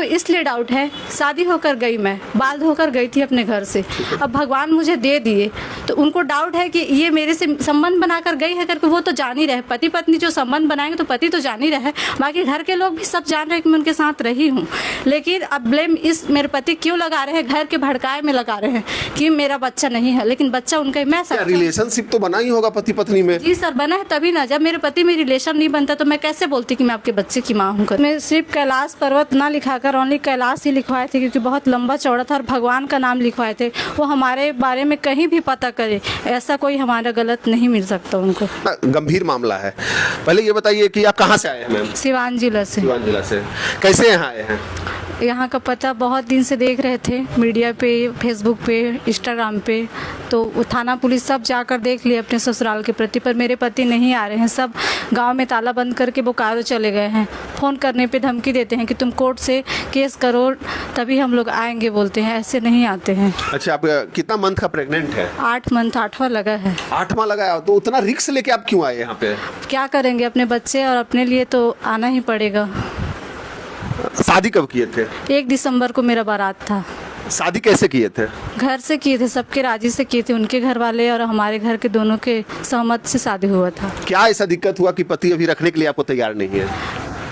इसलिए डाउट है, शादी होकर गई, मैं बाल धोकर गई थी अपने घर से, अब भगवान मुझे दे दिए, तो उनको डाउट है कि ये मेरे से संबंध बनाकर गई है करके। वो तो जान ही रहे, पति पत्नी जो संबंध बनाएंगे तो पति तो जान ही रहे, बाकी घर के लोग भी सब जान रहे कि मैं उनके साथ रही हूँ। लेकिन अब ब्लेम इस मेरे पति क्यों लगा रहे हैं, घर के भड़काए में लगा रहे हैं कि मेरा बच्चा नहीं है, लेकिन बच्चा उनका। मैं रिलेशनशिप तो बना ही होगा पति पत्नी में? जी सर, बना है तभी ना। जब मेरे पति में रिलेशन नहीं बनता तो मैं कैसे बोलती कि मैं आपके बच्चे की माँ हूँ। मैं सिर्फ कैलाश पर्वत ना लिखाकर ओनली कैलाश ही लिखवाए थे, क्योंकि बहुत लंबा चौड़ा था, और भगवान का नाम लिखवाए थे। वो हमारे बारे में कहीं भी पता करे, ऐसा कोई हमारा गलत नहीं मिल सकता उनको। गंभीर मामला है। पहले ये बताइए कि आप कहाँ से आए हैं मैम? सिवान जिला से। सिवान जिला से। कैसे यहाँ आए हैं? यहाँ का पता बहुत दिन से देख रहे थे मीडिया पे, फेसबुक पे, इंस्टाग्राम पे, तो थाना पुलिस सब जाकर देख लिए अपने ससुराल के प्रति, पर मेरे पति नहीं आ रहे हैं। सब गांव में ताला बंद करके बोकारो चले गए हैं। फ़ोन करने पे धमकी देते हैं कि तुम कोर्ट से केस करो तभी हम लोग आएंगे, बोलते हैं, ऐसे नहीं आते हैं। अच्छा, आप कितना मंथ का प्रेग्नेंट है? 8 मंथ, 8वां लगा है। 8वां लगा है, तो उतना रिस्क लेके आप क्यों आए यहाँ पे? क्या करेंगे, अपने बच्चे और अपने लिए तो आना ही पड़ेगा। शादी कब किए थे? 1 दिसंबर को मेरा बारात था। शादी कैसे किए थे? घर से किए थे, सबके राजी से किए थे, उनके घर वाले और हमारे घर के दोनों के सहमत से शादी हुआ था। क्या ऐसा दिक्कत हुआ कि पति अभी रखने के लिए आपको तैयार नहीं है?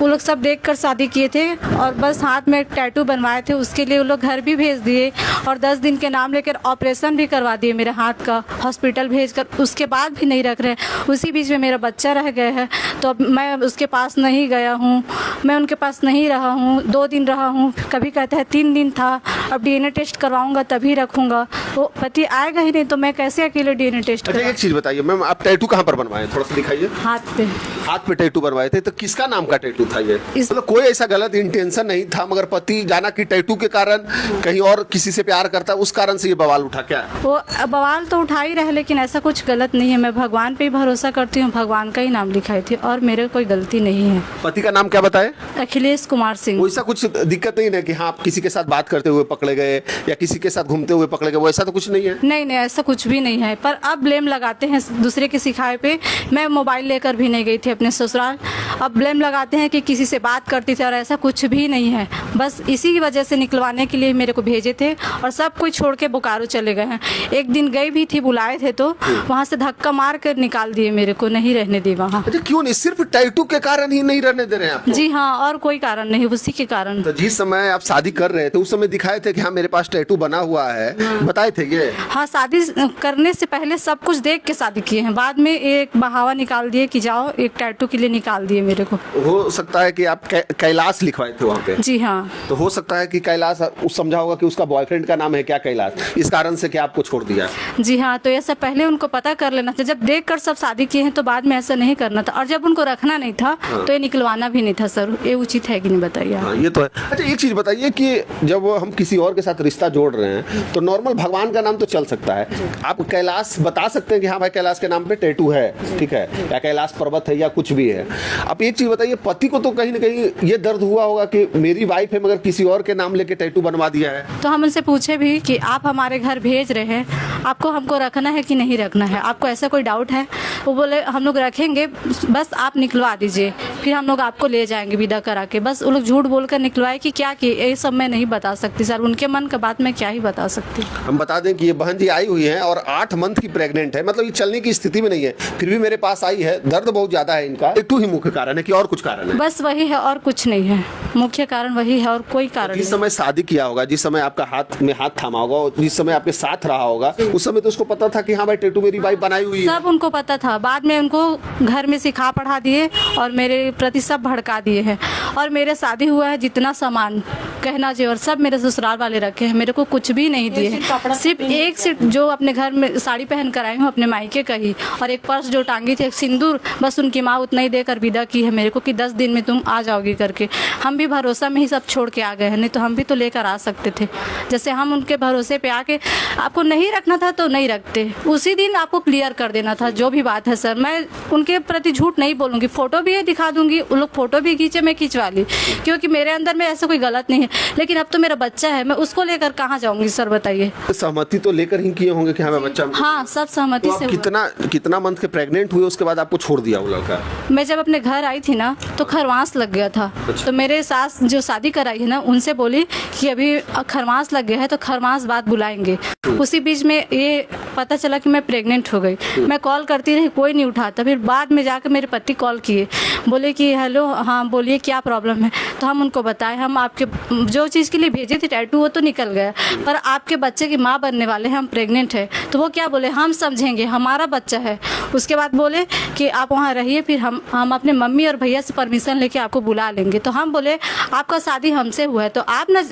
वो लोग सब देखकर शादी किए थे और बस हाथ में टैटू बनवाए थे, उसके लिए वो लोग घर भी भेज दिए और 10 दिन के नाम लेकर ऑपरेशन भी करवा दिए मेरे हाथ का, हॉस्पिटल भेजकर, उसके बाद भी नहीं रख रहे। उसी बीच में मेरा बच्चा रह गया है, तो अब मैं उसके पास नहीं गया हूँ, मैं उनके पास नहीं रहा हूँ, 2 दिन रहा हूँ, कभी कहते हैं 3 दिन था, अब DNA टेस्ट करवाऊंगा तभी रखूँगा। वो पति आएगा ही नहीं तो मैं कैसे अकेले DNA टेस्ट अच्छा, एक चीज़ बताइए मैम, आप टैटू कहाँ पर बनवाए? थोड़ा सा दिखाइए। हाथ पे। हाथ पे टैटू बनवाए थे, तो किसका नाम का टैटू था ये? मतलब कोई ऐसा गलत इंटेंशन नहीं था, मगर पति जाना कि टैटू के कारण कहीं और किसी से प्यार करता, उस कारण से ये बवाल उठा क्या? वो बवाल तो उठा ही रहे, लेकिन ऐसा कुछ गलत नहीं है। मैं भगवान पे ही भरोसा करती हूँ, भगवान का ही नाम लिखाई थी और मेरे कोई गलती नहीं है। पति का नाम क्या बताए? अखिलेश कुमार सिंह। वैसा कुछ दिक्कत नहीं है कि हाँ आप किसी के साथ बात करते हुए पकड़े गए या किसी के साथ घूमते हुए पकड़े गए, वैसा तो कुछ नहीं है? नहीं, ऐसा कुछ भी नहीं है, पर अब ब्लेम लगाते हैं दूसरे के सिखाए पे। मैं मोबाइल लेकर भी नहीं गई थी अपने ससुराल, अब ब्लेम लगाते हैं कि किसी से बात करती थी, और ऐसा कुछ भी नहीं है। बस इसी की वजह से निकलवाने के लिए मेरे को भेजे थे और सब कुछ छोड़ के बोकारो चले गए हैं। एक दिन गई भी थी, बुलाए थे, तो वहाँ से धक्का मार कर निकाल दिए मेरे को, नहीं रहने दी वहाँ। अच्छा, क्यों नहीं? सिर्फ टैटू के कारण ही नहीं रहने दे रहे हैं आपको? जी हाँ, और कोई कारण नहीं, उसी के कारण। तो जिस समय आप शादी कर रहे थे उस समय दिखाए थे कि हाँ मेरे पास टैटू बना हुआ है, बताए थे ये? हाँ, शादी करने से पहले सब कुछ देख के शादी किए हैं, बाद में एक बहावा निकाल दिए कि जाओ एक टैटू के लिए निकाल दिए मेरे को। हो सकता है कि आप कैलाश लिखवाए थे वहाँ पे? जी हाँ। तो हो सकता है कि कैलाश समझा होगा कि उसका बॉयफ्रेंड का नाम है क्या कैलाश, इस कारण से क्या आपको छोड़ दिया? जी हाँ, तो ऐसा पहले उनको पता कर लेना था। जब देख कर सब शादी किए हैं तो बाद में ऐसा नहीं करना था, और जब उनको रखना नहीं था तो ये निकलवाना भी नहीं था। सर, ये उचित है कि नहीं, बताइए? हाँ, ये तो है। अच्छा, एक चीज बताइए कि जब हम किसी और के साथ रिश्ता जोड़ रहे हैं तो नॉर्मल भगवान का नाम तो चल सकता है, आप कैलाश बता सकते हैं कि हाँ भाई कैलाश के नाम पे टैटू है, ठीक है, या कैलाश पर्वत है या कुछ भी है। आप एक चीज बताइए, पति को तो कहीं ना कहीं ये दर्द हुआ होगा कि मेरी वाइफ है मगर किसी और के नाम लेके टैटू बनवा दिया है। तो हम उनसे पूछे भी कि आप हमारे घर भेज रहे हैं, आपको हमको रखना है कि नहीं रखना है, आपको ऐसा कोई डाउट है? वो बोले हम लोग रखेंगे, बस आप निकलवा दीजिए, फिर हम लोग आपको ले जाएंगे विदा करा के। बस वो लोग झूठ बोलकर निकलवाए कि क्या कि ये सब मैं नहीं बता सकती सर, उनके मन का बात मैं क्या ही बता सकती। हम बता दें कि ये बहन जी आई हुई है और 8 मंथ की प्रेग्नेंट है, मतलब ये चलने की स्थिति में नहीं है, फिर भी मेरे पास आई है। दर्द बहुत ज्यादा है इनका, टैटू ही मुख्य कारण है कि और कुछ कारण है? बस वही है और कुछ नहीं है, मुख्य कारण वही है और कोई कारण जिस समय शादी किया होगा, जिस समय आपका हाथ में हाथ थामा होगा, जिस समय आपके साथ रहा होगा, उस समय तो उसको पता था कि हाँ भाई टैटू मेरी वाइफ बनाई हुई है? सब उनको पता था, बाद में उनको घर में सिखा पढ़ा दिए और मेरे प्रति सब भड़का दिए हैं। और मेरे शादी हुआ है जितना सामान गहना जेवर सब मेरे ससुराल वाले रखे हैं, मेरे को कुछ भी नहीं दिए हैं। सिर्फ एक सेट जो अपने घर में साड़ी पहन कर आई हूँ अपने मायके का ही, और एक पर्स जो टांगी थी, एक सिंदूर, बस उनकी माँ उतना ही देकर विदा की है मेरे को कि 10 दिन में तुम आ जाओगी करके। हम भी भरोसा में ही सब छोड़ के आ गए हैं, नहीं तो हम भी तो लेकर आ सकते थे। जैसे हम उनके भरोसे पे आके, आपको नहीं रखना था तो नहीं रखते, उसी दिन आपको क्लियर कर देना था जो भी बात है। सर, मैं उनके प्रति झूठ नहीं बोलूँगी, फोटो भी दिखा दूंगी, उन लोग फोटो भी खींचे, मैं खिंचवा ली, क्योंकि मेरे अंदर में ऐसा कोई गलत नहीं है। लेकिन अब तो मेरा बच्चा है, मैं उसको लेकर कहाँ जाऊंगी सर बताइए। सहमति तो लेकर ही किए होंगे कि हमें बच्चा। हाँ, सब सहमति तो से। कितना मंथ के प्रेग्नेंट हुए उसके बाद आपको छोड़ दिया वो लड़का? मैं जब अपने घर आई थी ना तो खरवास लग गया था। तो मेरे सास जो शादी कराई है ना उनसे बोली कि अभी खरवास लग गया है तो खरवास बाद बुलाएंगे। उसी बीच में ये पता चला कि मैं प्रेग्नेंट हो गई। मैं कॉल करती रही, कोई नहीं उठाता। फिर बाद में जाकर मेरे पति कॉल किए, बोले कि हेलो, हाँ बोलिए क्या प्रॉब्लम है। तो हम उनको बताए हम आपके जो चीज़ के लिए भेजे थे टैटू वो तो निकल गया, पर आपके बच्चे की माँ बनने वाले हैं, हम प्रेग्नेंट है। तो वो क्या बोले, हम समझेंगे, हमारा बच्चा है। उसके बाद बोले कि आप वहाँ रहिए, फिर हम अपने मम्मी और भैया से परमिशन लेके आपको बुला लेंगे। तो हम बोले आपका शादी हमसे हुआ है तो आप ना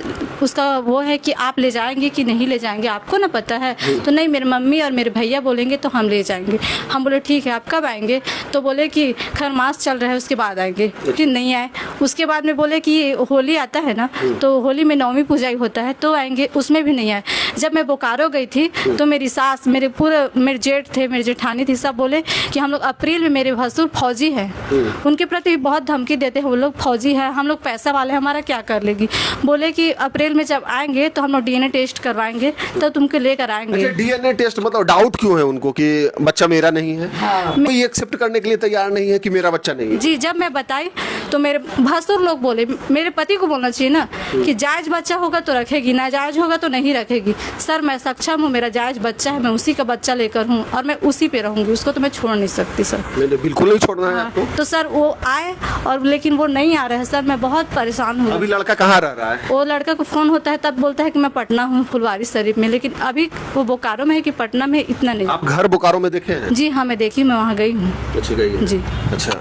उसका वो है कि आप ले जाएंगे कि नहीं ले जाएंगे, आपको ना पता है। तो नहीं, मेरे मम्मी और मेरे भैया बोलेंगे तो हम ले जाएंगे। हम बोले ठीक है, आप कब आएंगे? तो बोले कि खरमास चल रहा है उसके बाद आएंगे। फिर नहीं आए। उसके बाद में बोले कि होली आता है ना, तो होली में नवमी पूजा होता है तो आएंगे, उसमें भी नहीं आए। जब मैं बोकारो गई थी तो मेरी सास, मेरे जेठ थे, मेरी जेठानी थी, सब बोले कि हम लोग अप्रैल में, मेरे भसुर फौजी है, उनके प्रति बहुत धमकी देते हैं, वो लोग फौजी है, हम लोग पैसा वाले, हमारा क्या कर लेगी। बोले कि अप्रैल में जब आएंगे तो हम लोग DNA टेस्ट करवाएंगे तो तुमको लेकर आएंगे। अच्छा, DNA टेस्ट मतलब डाउट क्यों है उनको कि बच्चा मेरा नहीं है? कोई एक्सेप्ट करने के लिए तैयार नहीं है कि मेरा बच्चा नहीं है? जी, जब मैं बताई तो मेरे भसुर लोग बोले, मेरे पति को बोलना चाहिए ना कि जायज बच्चा होगा तो रखेगी, नाजायज होगा तो नहीं रखेगी। सर मैं सक्षम हूँ, मेरा जायज बच्चा है, मैं उसी का बच्चा लेकर हूँ और मैं उसी पे रहूंगी, उसको तो मैं छोड़ नहीं सकती सर। बिल्कुल नहीं छोड़ना है आपको? तो सर वो आए और लेकिन वो नहीं आ रहे हैं सर, मैं बहुत परेशान हूँ। अभी लड़का कहाँ रह रहा है? वो लड़का को फोन होता है तब बोलता है कि मैं पटना हूँ, फुलवारी शरीफ में, लेकिन अभी वो बोकारो में है कि पटना में, इतना नहीं। आप घर बोकारो में देखे हैं? जी हाँ, मैं देखी, मैं वहाँ गई हूँ। अच्छी गई है? जी। अच्छा,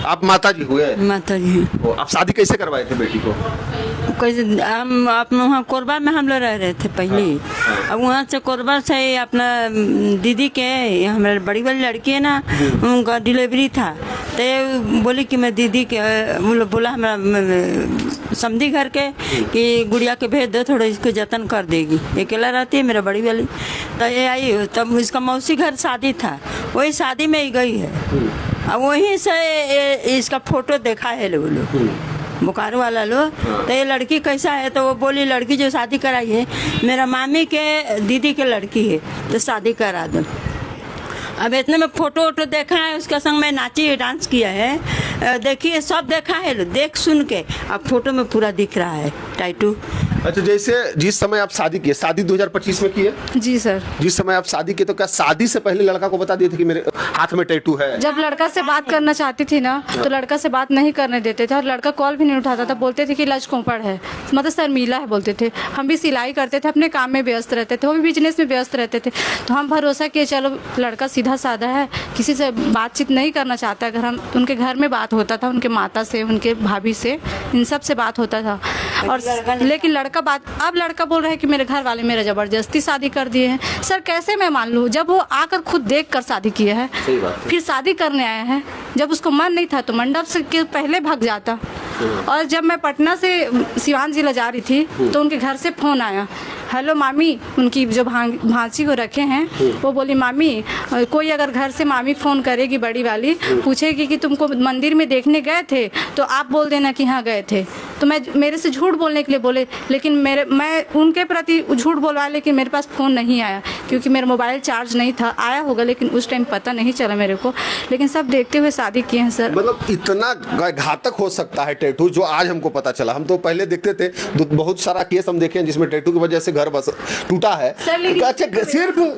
आप माता जी हुए? माता जी। आप शादी कैसे करवाए थे बेटी को? कैसे हम अपने वहाँ कोरबा में हम लोग रह रहे थे पहले। अब वहाँ से कोरबा से अपना दीदी के, हमारे बड़ी वाली लड़की है ना, उनका डिलीवरी था तो बोली कि मैं दीदी के, बोला हमारा समधी घर के कि गुड़िया के भेज दो, थोड़ा इसको जतन कर देगी, अकेला रहती है मेरा बड़ी वाली। तो ये आई, तब इसका मौसी घर शादी था, वही शादी में ही गई है। अब वहीं से इसका फोटो देखा है लोग, बोकारो वाला लोग। तो ये लड़की कैसा है, तो वो बोली लड़की जो शादी कराई है मेरा मामी के दीदी के लड़की है, तो शादी करा दो। अब इतने में फोटो वोटो देखा है, उसका संग में नाची डांस किया है, देखिए सब देखा है, देख सुन के। अब फोटो में पूरा दिख रहा है टैटू। अच्छा, जैसे जिस समय आप शादी किए, शादी 2025 में किए? जी सर। जिस समय आप शादी किए तो क्या शादी से पहले लड़का को बता दिए थे कि मेरे हाथ में टैटू है? जब लड़का से बात करना चाहती थी ना तो लड़का से बात नहीं करने देते थे और लड़का कॉल भी नहीं उठाता था, बोलते थे कि लचकोपड़ है, मतलब शर्मीला है बोलते थे। हम भी सिलाई करते थे, अपने काम में व्यस्त रहते थे, वो भी बिजनेस में व्यस्त रहते थे। तो हम भरोसा किए चलो लड़का सीधा साधा है, किसी से बातचीत नहीं करना चाहता। अगर हम उनके घर में बात होता था, उनके माता से, उनके भाभी से, इन सब से बात होता था। और लेकिन लड़का बात, अब लड़का बोल रहा है कि मेरे घर वाले मेरा जबरदस्ती शादी कर दिए हैं। सर कैसे मैं मान लूँ जब वो आकर खुद देख कर शादी किए हैं, फिर शादी करने आए हैं। जब उसको मन नहीं था तो मंडप से के पहले भाग जाता। और जब मैं पटना से सिवान जिला जा रही थी तो उनके घर से फोन आया, हेलो मामी, उनकी जो भांसी को रखे हैं, वो बोली मामी कोई अगर घर से मामी फ़ोन करेगी बड़ी वाली, पूछेगी कि तुमको मंदिर में देखने गए थे तो आप बोल देना कि हाँ गए थे। तो मैं मेरे से झूठ बोलने के लिए बोले, लेकिन मैं उनके प्रति झूठ बोलवाया, लेकिन मेरे पास फ़ोन नहीं आया क्योंकि मेरा मोबाइल चार्ज नहीं था। आया होगा लेकिन उस टाइम पता नहीं चला मेरे को। लेकिन सब देखते हुए शादी किए हैं सर। मतलब इतना घातक हो सकता है टैटू, जो आज हमको पता चला। हम तो पहले देखते थे, बहुत सारा केस हम देखे हैं जिसमें टैटू की वजह से घर बस टूटा है। अच्छा,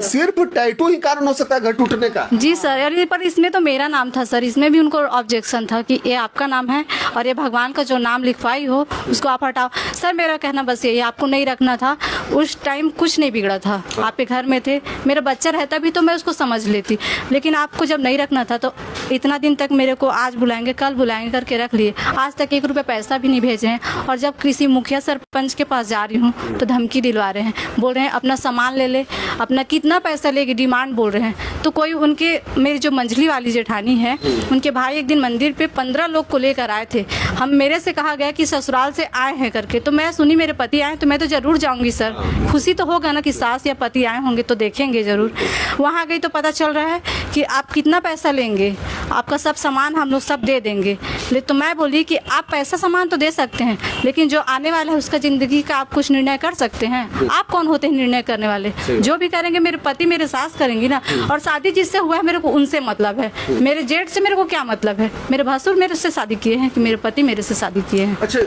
सिर्फ टैटू ही कारण हो सकता है घर टूटने का? जी सर, पर इसमें तो मेरा नाम था सर, इसमें भी उनको ऑब्जेक्शन था कि ये आपका नाम है और ये भगवान का जो नाम लिखवाई हो उसको आप हटाओ। सर मेरा कहना बस यही, आपको नहीं रखना था। उस टाइम कुछ नहीं बिगड़ा था, आपके घर में थे, मेरा बच्चा रहता भी तो मैं उसको समझ लेती, लेकिन आपको जब नहीं रखना था तो इतना दिन तक मेरे को आज बुलाएंगे कल बुलाएंगे करके रख लिए। आज तक 1 रुपया पैसा भी नहीं भेजे हैं। और जब किसी मुखिया सरपंच के पास जा रही हूँ तो धमकी दिलवा रहे हैं, बोल रहे हैं अपना सामान ले ले, अपना कितना पैसा लेगी, डिमांड बोल रहे हैं। तो कोई उनके, मेरी जो मंझली वाली जेठानी है, उनके भाई एक दिन मंदिर पे 15 लोग को लेकर आए थे। हम मेरे से कहा गया कि ससुराल से आए हैं करके, तो मैं सुनी मेरे पति आए तो मैं तो जरूर जाऊंगी सर, खुशी तो होगा ना कि सास या पति आए होंगे तो देखेंगे जरूर। वहाँ गई तो पता चल रहा है कि आप कितना पैसा लेंगे, आपका सब सामान हम लोग सब दे देंगे। तो मैं बोली कि आप पैसा सामान तो दे सकते हैं, लेकिन जो आने वाला है उसका ज़िंदगी का आप कुछ निर्णय कर सकते हैं? आप कौन होते हैं निर्णय करने वाले? जो भी करेंगे मेरे पति मेरे सास करेंगी ना। और शादी जिससे हुआ है मेरे को उनसे मतलब है, मेरे जेठ से मेरे को क्या मतलब है? मेरे भसुर मेरे से शादी किए हैं कि मेरे पति मेरे से शादी किए हैं। अच्छा,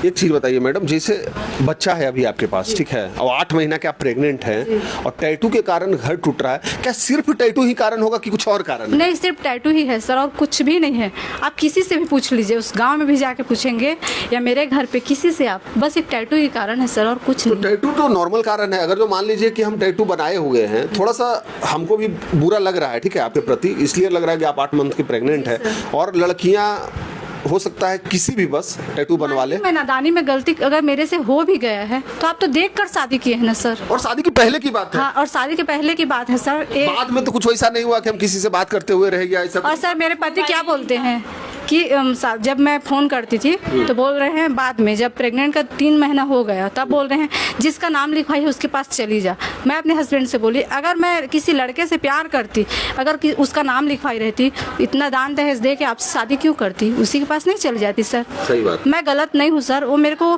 एक चीज़ बताइए मैडम, जैसे बच्चा है अभी आपके पास, ठीक है, और 8 महीना के आप प्रेग्नेंट हैं और टैटू के कारण घर टूट रहा है, क्या सिर्फ टैटू ही कारण होगा कि कुछ और कारण है? नहीं, सिर्फ टैटू ही है सर, और कुछ भी नहीं है। आप किसी से भी पूछ लीजिए, उस गांव में भी जाके पूछेंगे या मेरे घर पे किसी से, आप बस एक टैटू ही कारण है सर, और कुछ नहीं। टैटू तो नॉर्मल कारण है। अगर जो मान लीजिए कि हम टैटू बनाए हुए हैं, थोड़ा सा हमको भी बुरा लग रहा है, ठीक है, आपके प्रति, इसलिए लग रहा है कि आप 8 मंथ की प्रेग्नेंट है, और लड़कियां हो सकता है किसी भी बस टैटू बनवा ले। मैं नादानी में गलती अगर मेरे से हो भी गया है तो आप तो देख कर शादी किए हैं ना सर। और शादी के पहले की बात है। हाँ, और शादी के पहले की बात है सर। बाद में तो कुछ वैसा नहीं हुआ कि हम किसी से बात करते हुए रह गया ऐसा? और सर मेरे पति क्या बोलते हैं कि जब मैं फ़ोन करती थी तो बोल रहे हैं बाद में, जब प्रेग्नेंट का 3 महीना हो गया तब बोल रहे हैं जिसका नाम लिखवाई है उसके पास चली जा। मैं अपने हस्बैंड से बोली अगर मैं किसी लड़के से प्यार करती, अगर उसका नाम लिखवाई रहती, इतना दान दहेज दे के आपसे शादी क्यों करती? उसी के पास नहीं चली जाती सर। सही बात। मैं गलत नहीं हूँ सर, वो मेरे को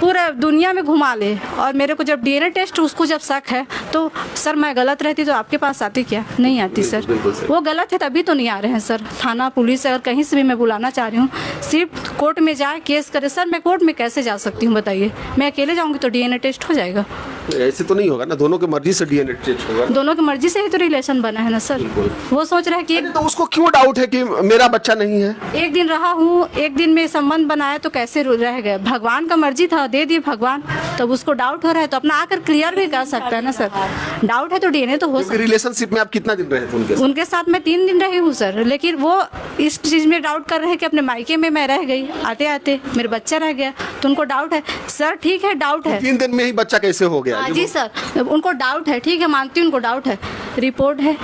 पूरा दुनिया में घुमा ले, और मेरे को जब DNA टेस्ट उसको जब शक है तो सर मैं गलत रहती तो आपके पास आती क्या? नहीं आती सर। वो गलत है तभी तो नहीं आ रहे हैं सर। थाना पुलिस अगर कहीं से भी मैं बुलाना चाह रही हूँ, सिर्फ कोर्ट में जाए केस करे। सर मैं कोर्ट में कैसे जा सकती हूँ बताइए? मैं अकेले जाऊँगी तो DNA टेस्ट हो जाएगा? ऐसे तो नहीं होगा ना, दोनों की मर्जी से DNA टेस्ट होगा। दोनों की मर्जी से ही तो रिलेशन बना है ना सर। वो सोच रहा है कि तो उसको क्यों डाउट है कि मेरा बच्चा नहीं है? एक दिन रहा हूँ, एक दिन में संबंध बनाया तो कैसे रह गए? भगवान का मर्जी था, दे दिए भगवान। तब उसको डाउट हो रहा है तो अपना आकर क्लियर भी कर सकता है ना सर। डाउट है तो DNA तो हो सकता है। रिलेशनशिप में आप कितना दिन रहे थे उनके साथ? उनके साथ मैं 3 दिन रही हूँ सर, लेकिन वो इस चीज़ में डाउट कर रहे हैं कि अपने मायके में मैं रह गई, आते आते मेरा बच्चा रह गया, तो उनको डाउट है। सर ठीक है, डाउट है। 3 दिन में ही बच्चा कैसे हो गया? हाँ जी सर, उनको डाउट है, ठीक है मानती हूँ, उनको डाउट है। रिपोर्ट है,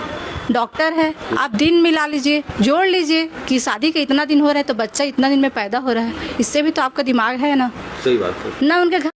डॉक्टर है, आप दिन मिला लीजिए, जोड़ लीजिए कि शादी के इतना दिन हो रहा है तो बच्चा इतना दिन में पैदा हो रहा है। इससे भी तो आपका दिमाग है ना। सही बात है ना उनके घर